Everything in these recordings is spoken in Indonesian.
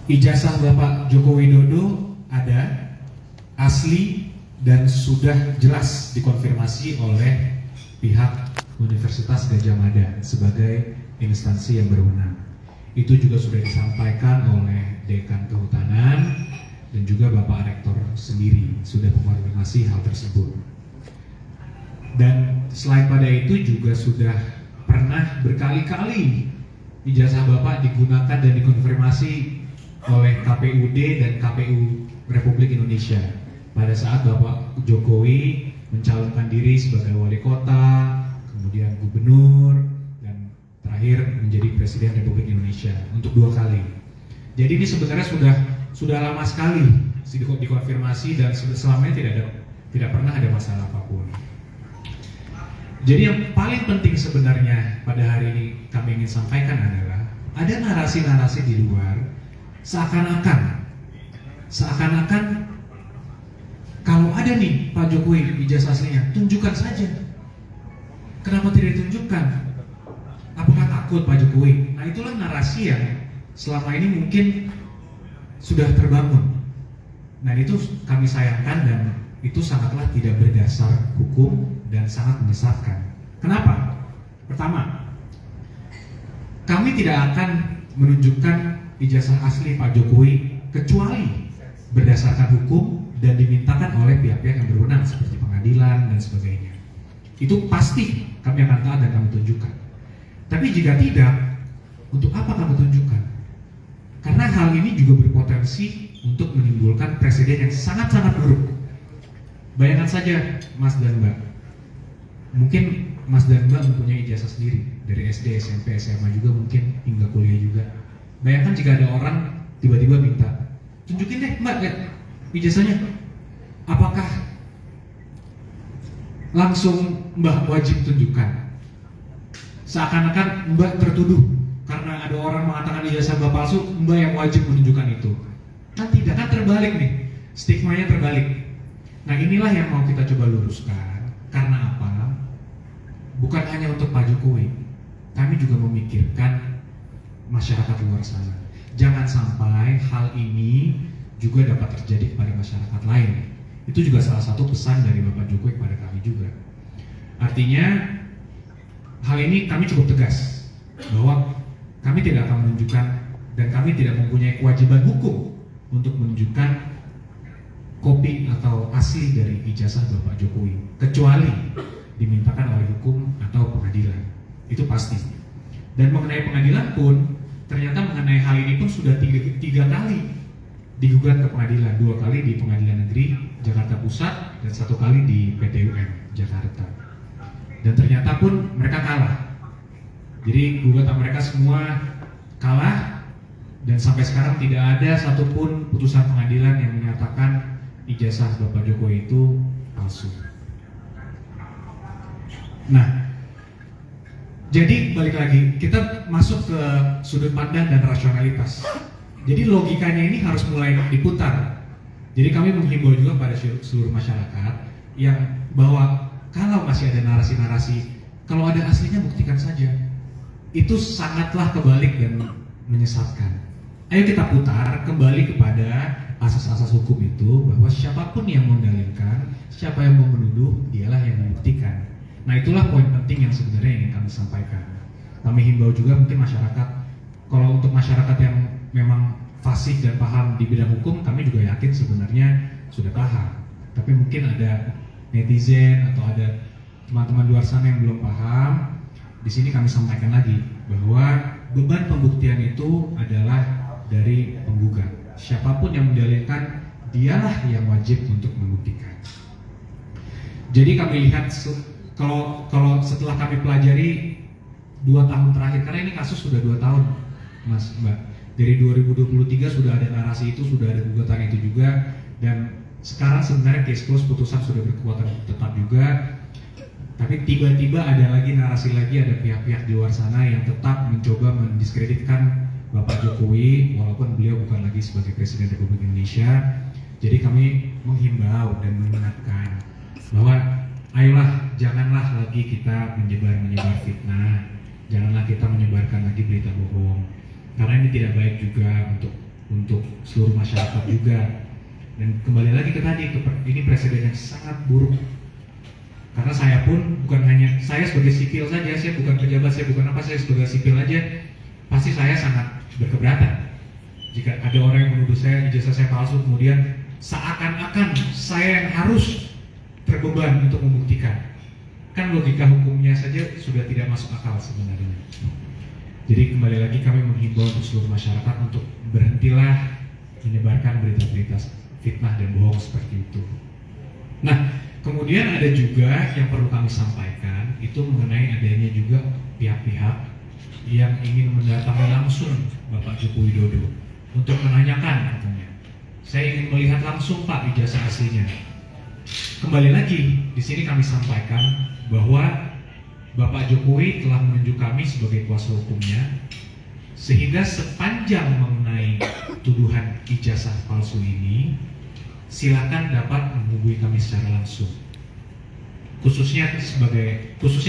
ijazah Bapak Joko Widodo ada, asli, dan sudah jelas dikonfirmasi oleh pihak Universitas Gadjah Mada sebagai instansi yang berwenang. Itu juga sudah disampaikan oleh Dekan Kehutanan dan juga Bapak Rektor sendiri sudah mengkonfirmasi hal tersebut. Dan selain pada itu juga sudah pernah berkali-kali ijazah Bapak digunakan dan dikonfirmasi oleh KPUD dan KPU Republik Indonesia pada saat Bapak Jokowi mencalonkan diri sebagai wali kota, kemudian gubernur, dan terakhir menjadi Presiden Republik Indonesia untuk 2 kali. Jadi ini sebenarnya sudah lama sekali dikonfirmasi dan selama ini tidak pernah ada masalah apapun. Jadi yang paling penting sebenarnya pada hari ini kami ingin sampaikan adalah ada narasi-narasi di luar seakan-akan kalau ada nih Pak Jokowi ijazah aslinya, tunjukkan saja. Kenapa tidak ditunjukkan? Apakah takut Pak Jokowi? Nah, itulah narasi yang selama ini mungkin sudah terbangun. Nah, itu kami sayangkan dan itu sangatlah tidak berdasar hukum dan sangat menyesatkan. Kenapa? Pertama, kami tidak akan menunjukkan ijazah asli Pak Jokowi kecuali berdasarkan hukum dan dimintakan oleh pihak-pihak yang berwenang seperti pengadilan dan sebagainya. Itu pasti kami akan taat dan kami tunjukkan. Tapi jika tidak, untuk apa kami tunjukkan? Karena hal ini juga berpotensi untuk menimbulkan presiden yang sangat-sangat buruk. Bayangkan saja Mas dan Mbak, mungkin Mas dan Mbak mempunyai ijazah sendiri dari SD, SMP, SMA juga mungkin hingga kuliah juga. Bayangkan jika ada orang tiba-tiba minta, tunjukin deh Mbak ijazahnya. Apakah langsung Mbak wajib tunjukkan? Seakan-akan Mbak tertuduh karena ada orang mengatakan ijazah Mbak palsu, Mbak yang wajib menunjukkan itu. Kan tidak, kan terbalik nih, stigmanya terbalik. Nah, inilah yang mau kita coba luruskan. Karena apa? Bukan hanya untuk Pak Jokowi, kami juga memikirkan masyarakat luar sana. Jangan sampai hal ini juga dapat terjadi kepada masyarakat lain. Itu juga salah satu pesan dari Bapak Jokowi kepada kami juga. Artinya hal ini kami cukup tegas bahwa kami tidak akan menunjukkan dan kami tidak mempunyai kewajiban hukum untuk menunjukkan kopi atau asli dari ijazah Bapak Jokowi kecuali dimintakan oleh hukum atau pengadilan. Itu pasti. Dan mengenai pengadilan pun ternyata mengenai hal ini pun sudah tiga kali digugat ke pengadilan, 2 kali di Pengadilan Negeri Jakarta Pusat dan 1 kali di PT UN Jakarta. Dan ternyata pun mereka kalah. Jadi gugatan mereka semua kalah dan sampai sekarang tidak ada satupun putusan pengadilan yang menyatakan ijazah Bapak Jokowi itu palsu. Nah, jadi balik lagi kita masuk ke sudut pandang dan rasionalitas. Jadi logikanya ini harus mulai diputar. Jadi kami menghimbau juga pada seluruh masyarakat yang bahwa kalau masih ada narasi-narasi, kalau ada aslinya buktikan saja. Itu sangatlah kebalik dan menyesatkan. Ayo kita putar kembali kepada asas-asas hukum itu bahwa siapapun yang mendalilkan, siapa yang mau menuduh, dialah yang membuktikan. Nah, itulah poin penting yang sebenarnya ingin kami sampaikan. Kami himbau juga mungkin masyarakat, kalau untuk masyarakat yang memang fasih dan paham di bidang hukum, kami juga yakin sebenarnya sudah paham. Tapi mungkin ada netizen atau ada teman-teman luar sana yang belum paham. Di sini kami sampaikan lagi bahwa beban pembuktian itu adalah dari penggugat. Siapapun yang mendalilkan, dialah yang wajib untuk membuktikan. Jadi kami lihat kalau setelah kami pelajari 2 tahun terakhir, karena ini kasus sudah 2 tahun, Mas Mbak. Dari 2023 sudah ada narasi itu, sudah ada gugatan itu juga, dan sekarang sebenarnya case close, putusan sudah berkekuatan tetap juga. Tapi tiba-tiba ada lagi narasi lagi, ada pihak-pihak di luar sana yang tetap mencoba mendiskreditkan Bapak Jokowi walaupun beliau bukan lagi sebagai Presiden Republik Indonesia. Jadi kami menghimbau dan mengingatkan bahwa ayolah, janganlah lagi kita menyebar fitnah, janganlah kita menyebarkan lagi berita bohong, karena ini tidak baik juga untuk untuk seluruh masyarakat juga. Dan kembali lagi ke tadi, ini presiden yang sangat buruk. Karena saya pun bukan hanya saya sebagai sipil saja, saya bukan pejabat, saya bukan apa, saya sebagai sipil aja, pasti saya sangat berkeberatan jika ada orang yang menuduh saya ijazah saya palsu, kemudian seakan-akan saya yang harus terbeban untuk membuktikan. Kan logika hukumnya saja sudah tidak masuk akal sebenarnya. Jadi kembali lagi kami menghimbau untuk seluruh masyarakat untuk berhentilah menyebarkan berita-berita fitnah dan bohong seperti itu. Nah, kemudian ada juga yang perlu kami sampaikan, itu mengenai adanya juga pihak-pihak yang ingin mendatangi langsung Bapak Joko Widodo untuk menanyakan katanya, saya ingin melihat langsung Pak ijazah aslinya. Kembali lagi, di sini kami sampaikan bahwa Bapak Jokowi telah menunjuk kami sebagai kuasa hukumnya, sehingga sepanjang mengenai tuduhan ijazah palsu ini, silakan dapat menghubungi kami secara langsung. Khususnya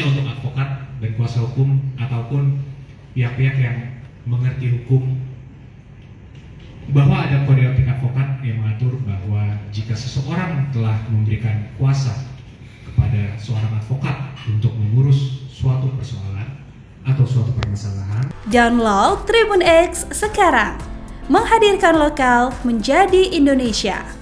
untuk advokat dan kuasa hukum ataupun pihak-pihak yang mengerti hukum, bahwa ada kode etik advokat yang mengatur bahwa jika seseorang telah memberikan kuasa kepada seorang advokat untuk mengurus suatu persoalan atau suatu permasalahan. Download Tribun X sekarang, menghadirkan lokal menjadi Indonesia.